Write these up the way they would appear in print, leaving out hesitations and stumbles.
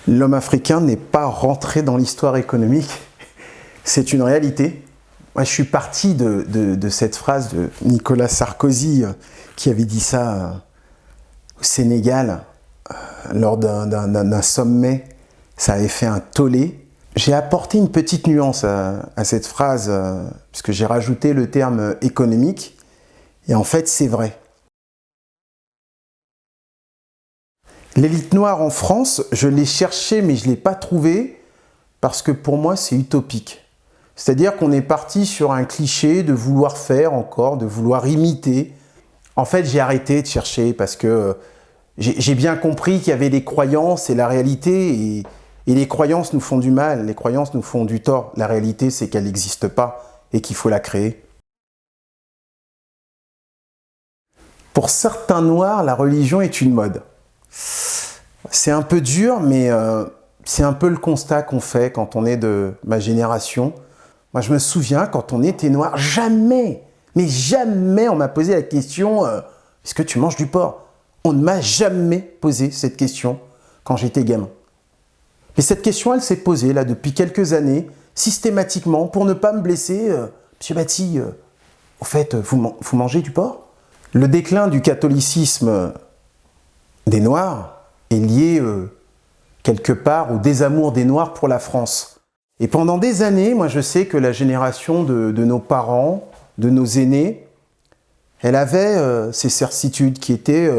L'homme africain n'est pas rentré dans l'histoire économique, c'est une réalité. Moi, je suis parti de cette phrase de Nicolas Sarkozy qui avait dit ça au Sénégal lors d'un sommet. Ça avait fait un tollé. J'ai apporté une petite nuance à cette phrase puisque j'ai rajouté le terme économique et en fait c'est vrai. L'élite noire en France, je l'ai cherché mais je ne l'ai pas trouvé parce que pour moi c'est utopique. C'est-à-dire qu'on est parti sur un cliché de vouloir faire encore, de vouloir imiter. En fait, j'ai arrêté de chercher parce que j'ai bien compris qu'il y avait des croyances et la réalité. Et les croyances nous font du mal, les croyances nous font du tort. La réalité, c'est qu'elle n'existe pas et qu'il faut la créer. Pour certains noirs, la religion est une mode. C'est un peu dur, mais c'est un peu le constat qu'on fait quand on est de ma génération. Moi, je me souviens, quand on était noir, jamais, mais jamais on m'a posé la question « Est-ce que tu manges du porc ?» On ne m'a jamais posé cette question quand j'étais gamin. Mais cette question, elle s'est posée là depuis quelques années, systématiquement, pour ne pas me blesser. Monsieur Bati, au fait, vous mangez du porc ?» Le déclin du catholicisme des Noirs est lié quelque part au désamour des Noirs pour la France. Et pendant des années, moi je sais que la génération de nos parents, de nos aînés, elle avait ces certitudes qui étaient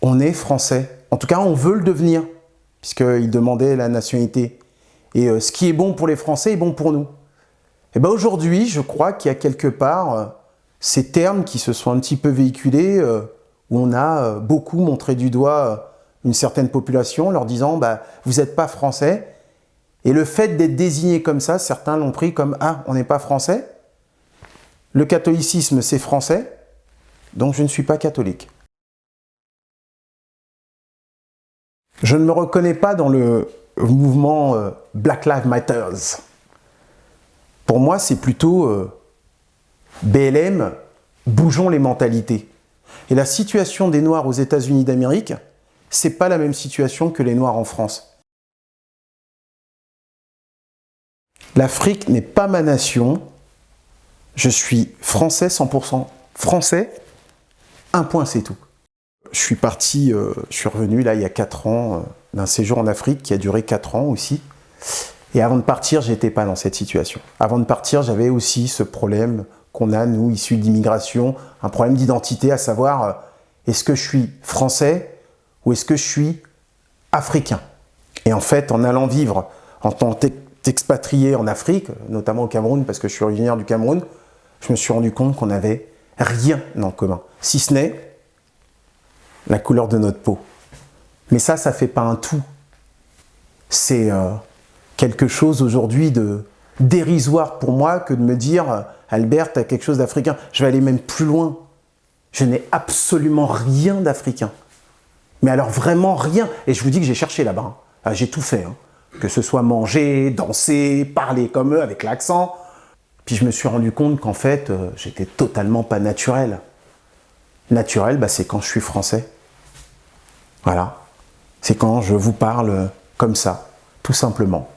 on est français. En tout cas, on veut le devenir, puisqu'ils demandaient la nationalité. Et ce qui est bon pour les Français est bon pour nous. Et bien aujourd'hui, je crois qu'il y a quelque part ces termes qui se sont un petit peu véhiculés, où on a beaucoup montré du doigt une certaine population, leur disant bah, « vous n'êtes pas français ». Et le fait d'être désigné comme ça, certains l'ont pris comme « ah, on n'est pas français ». Le catholicisme, c'est français, donc je ne suis pas catholique. Je ne me reconnais pas dans le mouvement Black Lives Matter. Pour moi, c'est plutôt BLM, bougeons les mentalités. Et la situation des Noirs aux États-Unis d'Amérique, c'est pas la même situation que les Noirs en France. L'Afrique n'est pas ma nation. Je suis français 100%. Français, un point c'est tout. Je suis parti, je suis revenu là il y a 4 ans d'un séjour en Afrique qui a duré 4 ans aussi. Et avant de partir, j'étais pas dans cette situation. Avant de partir, j'avais aussi ce problème qu'on a, nous, issus d'immigration, un problème d'identité, à savoir, est-ce que je suis français ou est-ce que je suis africain? Et en fait, en allant vivre en tant qu'expatrié en Afrique, notamment au Cameroun, parce que je suis originaire du Cameroun, je me suis rendu compte qu'on n'avait rien en commun, si ce n'est la couleur de notre peau. Mais ça fait pas un tout. C'est quelque chose aujourd'hui de dérisoire pour moi que de me dire « Albert, tu as quelque chose d'africain ». Je vais aller même plus loin. Je n'ai absolument rien d'africain. Mais alors vraiment rien. Et je vous dis que j'ai cherché là-bas. Hein. J'ai tout fait. Hein. Que ce soit manger, danser, parler comme eux avec l'accent. Puis je me suis rendu compte qu'en fait, j'étais totalement pas naturel. Naturel, bah, c'est quand je suis français. Voilà. C'est quand je vous parle comme ça, tout simplement.